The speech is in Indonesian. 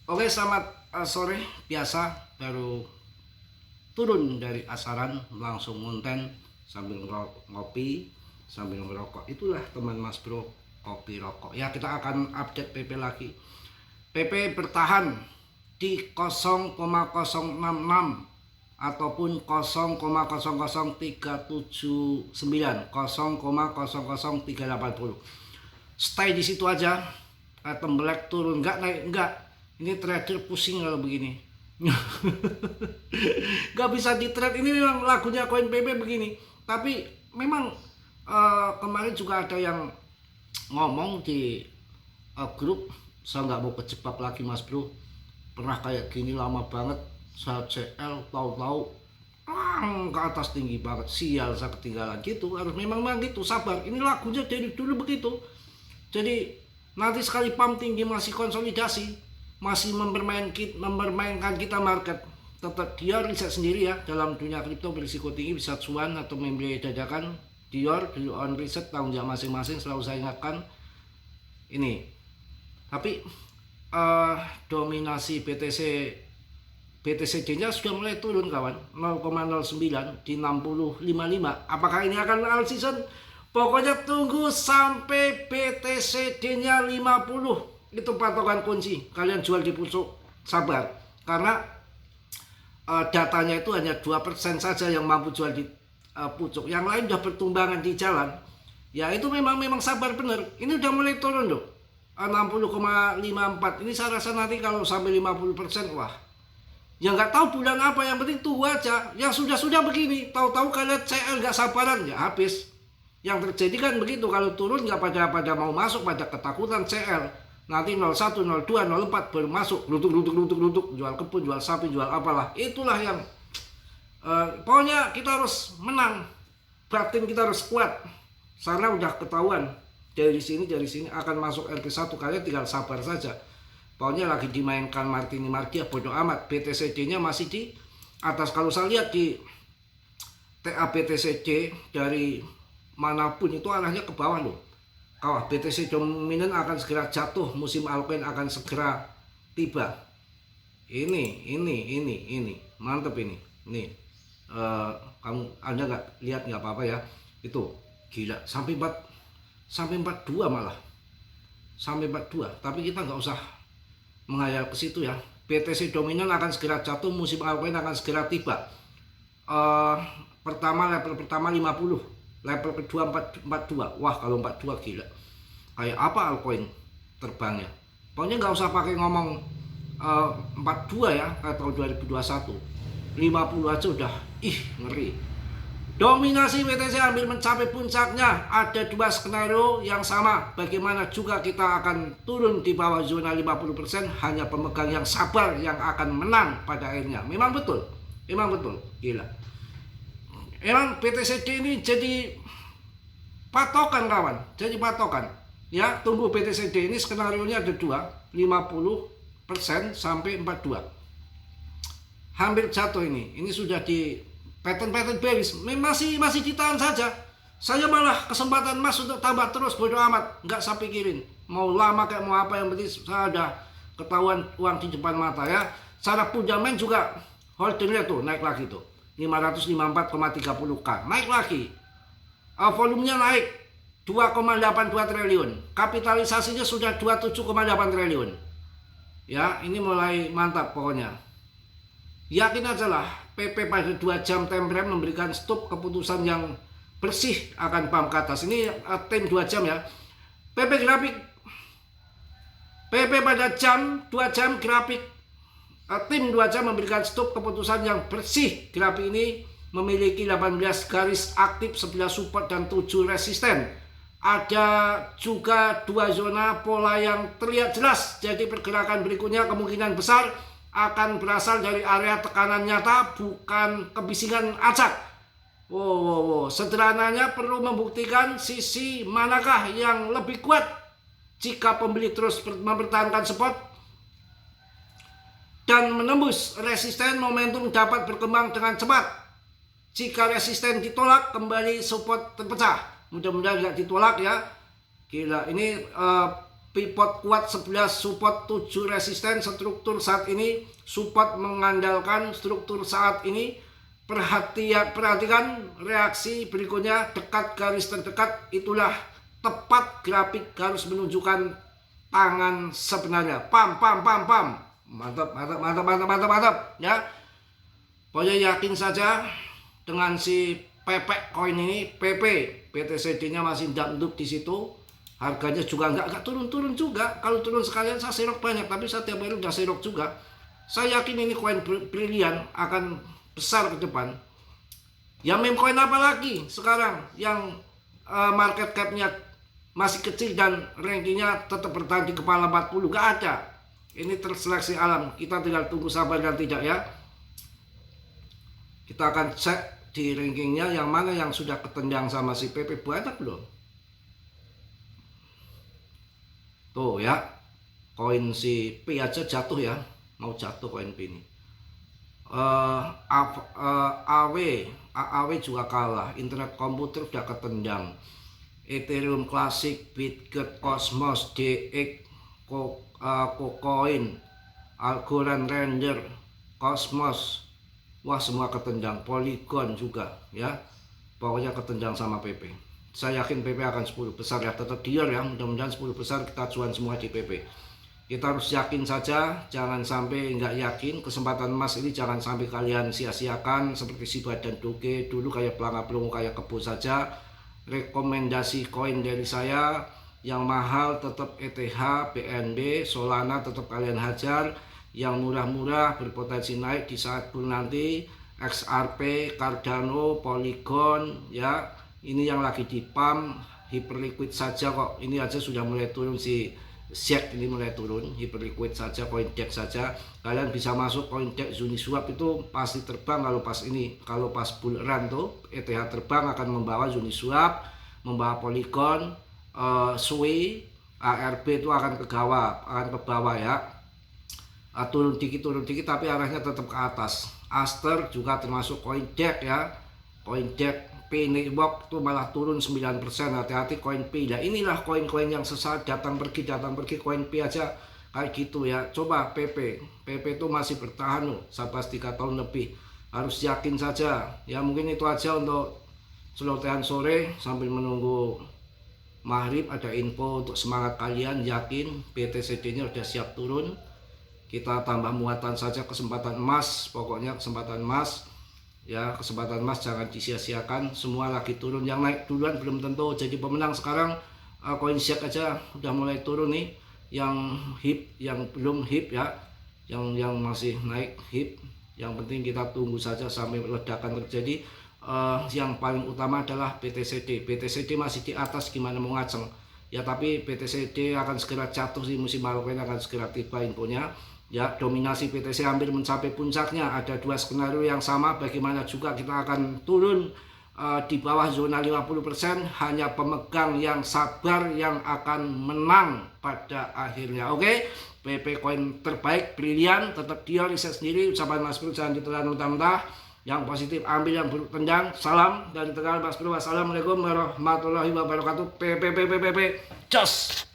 Oke, selamat sore. Biasa baru turun dari asaran langsung ngonten sambil ngopi, sambil merokok. Itulah teman Mas Bro, kopi rokok. Ya, kita akan update PP lagi. PP bertahan di 0,066 ataupun 0,00379, 0,00380. Stay di situ aja. Tembelak turun, nggak naik, nggak. Ini trader pusing kalau begini. Nggak bisa di trade. Ini memang lagunya koin PP begini. Tapi memang kemarin juga ada yang ngomong di grup, saya nggak mau kejebak lagi Mas Bro. Pernah kayak gini lama banget. Saya CL tahu-tahu ke atas tinggi banget, sial saya ketinggalan gitu. Harus memang gitu, sabar. Ini lagunya dari dulu begitu. Jadi nanti sekali pump tinggi masih konsolidasi, masih mempermainkan kita market. Tetap Dior riset sendiri ya, dalam dunia kripto berisiko tinggi bisa cuan atau membeli dadakan. Dior on riset tanggung jawab masing-masing, selalu saya ingatkan ini. Tapi dominasi BTCD-nya sudah mulai turun kawan, 0,09 di 60.55. Apakah ini akan all season? Pokoknya tunggu sampai BTCD-nya 50. Itu patokan kunci. Kalian jual di pucuk, sabar. Karena datanya itu hanya 2% saja yang mampu jual di pucuk. Yang lain udah bertumbangan di jalan. Ya itu memang sabar bener. Ini udah mulai turun loh. 60,54. Ini saya rasa nanti kalau sampai 50%, wah. Ya nggak tahu bulan apa, yang penting tunggu aja. Yang sudah begini, tahu-tahu kalian CL nggak sabaran, ya habis. Yang terjadi kan begitu, kalau turun nggak pada mau masuk, pada ketakutan CL. Nanti 01, 02, 04 baru masuk, lutuk, jual kebun, jual sapi, jual apalah. Itulah yang pokoknya kita harus menang. Batin kita harus kuat. Karena udah ketahuan dari sini akan masuk LP1, kalian tinggal sabar saja. Pokoknya lagi dimainkan Martini Mardia, bodoh amat. BTCD-nya masih di atas. Kalau saya lihat di TA BTCD dari manapun itu arahnya ke bawah loh. Kawah BTC dominan akan segera jatuh, musim altcoin akan segera tiba. Ini mantep ini. Nih, Anda nggak lihat nggak apa-apa ya. Itu gila sampai 42 malah. Sampai 42. Tapi kita nggak usah menghayal ke situ ya. BTC dominan akan segera jatuh, musim altcoin akan segera tiba. Level pertama 50, level kedua 42. Wah, kalau 42 gila. Kayak apa altcoin terbangnya? Pokoknya nggak usah pakai ngomong 42 ya, kayak tahun 2021. 50 aja udah ngeri. Dominasi BTC hampir mencapai puncaknya. Ada dua skenario yang sama. Bagaimana juga kita akan turun di bawah zona 50%. Hanya pemegang yang sabar yang akan menang pada akhirnya. Memang betul. Gila. Emang BTCD ini jadi patokan kawan. Jadi patokan. Ya, tunggu BTCD ini skenario-nya ada dua. 50% sampai 42. Hampir jatuh ini. Ini sudah di pattern bearish, masih ditahan saja. Saya malah kesempatan emas untuk tambah terus, bodo amat, nggak saya pikirin mau lama kayak mau apa, yang penting saya ada ketahuan uang di depan mata ya. Secara fundament juga holdingnya tuh naik lagi tuh 554,30k, naik lagi. Volumenya naik 2,82 triliun, kapitalisasinya sudah 27,8 triliun. Ya, ini mulai mantap pokoknya. Yakin aja lah, PP pada 2 jam time frame memberikan stop keputusan yang bersih akan pump ke atas. Ini tim 2 jam ya. PP grafik, PP pada 2 jam grafik, tim 2 jam memberikan stop keputusan yang bersih. Grafik ini memiliki 18 garis aktif, 11 support dan 7 resisten. Ada juga 2 zona pola yang terlihat jelas. Jadi pergerakan berikutnya kemungkinan besar akan berasal dari area tekanan nyata, bukan kebisingan acak. Sederhananya perlu membuktikan sisi manakah yang lebih kuat. Jika pembeli terus mempertahankan support dan menembus resisten, momentum dapat berkembang dengan cepat. Jika resisten ditolak, kembali support terpecah. Mudah-mudahan tidak ditolak ya. Gila, ini pivot kuat 11, support 7, resisten. Struktur saat ini support mengandalkan struktur saat ini. Perhatikan reaksi berikutnya, dekat garis terdekat, itulah tepat grafik harus menunjukkan tangan sebenarnya. Pam. Mantap ya. Pokoknya yakin saja dengan si PP koin ini. PTCD-nya masih dangdut di situ. Harganya juga nggak turun-turun juga. Kalau turun sekalian saya serok banyak, tapi saya tiap hari udah serok juga. Saya yakin ini koin brilian akan besar ke depan. Ya meme koin apa lagi sekarang yang market cap-nya masih kecil dan rankingnya tetap bertahan di kepala 40? Gak ada. Ini terseleksi alam. Kita tinggal tunggu sabar dan tidak ya. Kita akan cek di rankingnya yang mana yang sudah ketendang sama si PP. Banyak belum? Tuh ya, koin si P aja jatuh ya. Mau jatuh koin P ini. AAW juga kalah. Internet komputer sudah ketendang. Ethereum Classic, Bitget, Cosmos, DX, KuCoin, Algorand, Render, Cosmos, wah semua ketendang. Polygon juga ya, pokoknya ketendang sama PP. Saya yakin PP akan 10 besar ya, tetap dior ya, mudah-mudahan 10 besar kita cuan semua di PP. Kita harus yakin saja, jangan sampai nggak yakin. Kesempatan emas ini jangan sampai kalian sia-siakan seperti Shiba dan Doge dulu, kayak pelangga-pelongo kayak kebo saja. Rekomendasi koin dari saya yang mahal tetap ETH, BNB, Solana tetap kalian hajar. Yang murah-murah berpotensi naik di saat bull nanti, XRP, Cardano, Polygon ya. Ini yang lagi di pump, Hyperliquid saja kok. Ini aja sudah mulai turun, si ZEC ini mulai turun. Hyperliquid saja, CoinDex saja. Kalian bisa masuk CoinDex, Uniswap itu pasti terbang kalau pas ini. Kalau pas bull run tuh ETH terbang akan membawa Uniswap, membawa Polygon, Sui, ARB itu akan ke bawah ya. Turun dikit tapi arahnya tetap ke atas. Aster juga termasuk CoinDex ya. CoinDex P Network tuh malah turun 9%. Hati-hati koin P. Nah inilah koin-koin yang sesaat datang pergi koin P aja kayak gitu ya. Coba PP itu masih bertahan loh sampai 3 tahun lebih. Harus yakin saja ya. Mungkin itu aja untuk celotehan sore sambil menunggu maghrib. Ada info untuk semangat kalian, yakin BTCD nya udah siap turun. Kita tambah muatan saja, kesempatan emas. Pokoknya kesempatan emas ya, kesempatan emas jangan disia-siakan. Semua lagi turun, yang naik duluan belum tentu jadi pemenang. Sekarang koin ZEC aja udah mulai turun nih. Yang HIP, yang belum HIP ya, yang masih naik HIP. Yang penting kita tunggu saja sampai ledakan terjadi. Yang paling utama adalah BTCD masih di atas, gimana mau ngaceng ya. Tapi BTCD akan segera jatuh sih, musim Halloween akan segera tiba infonya ya. Dominasi BTC hampir mencapai puncaknya. Ada 2 skenario yang sama. Bagaimana juga kita akan turun di bawah zona 50%. Hanya pemegang yang sabar yang akan menang pada akhirnya. Oke, PP koin terbaik, brilian, tetap dia riset sendiri. Ucapan Mas Bro jangan ditelan mentah-mentah. Yang positif ambil, yang buruk tendang. Salam dari Tegal Mas Bro. Wassalamualaikum warahmatullahi wabarakatuh. PP. Just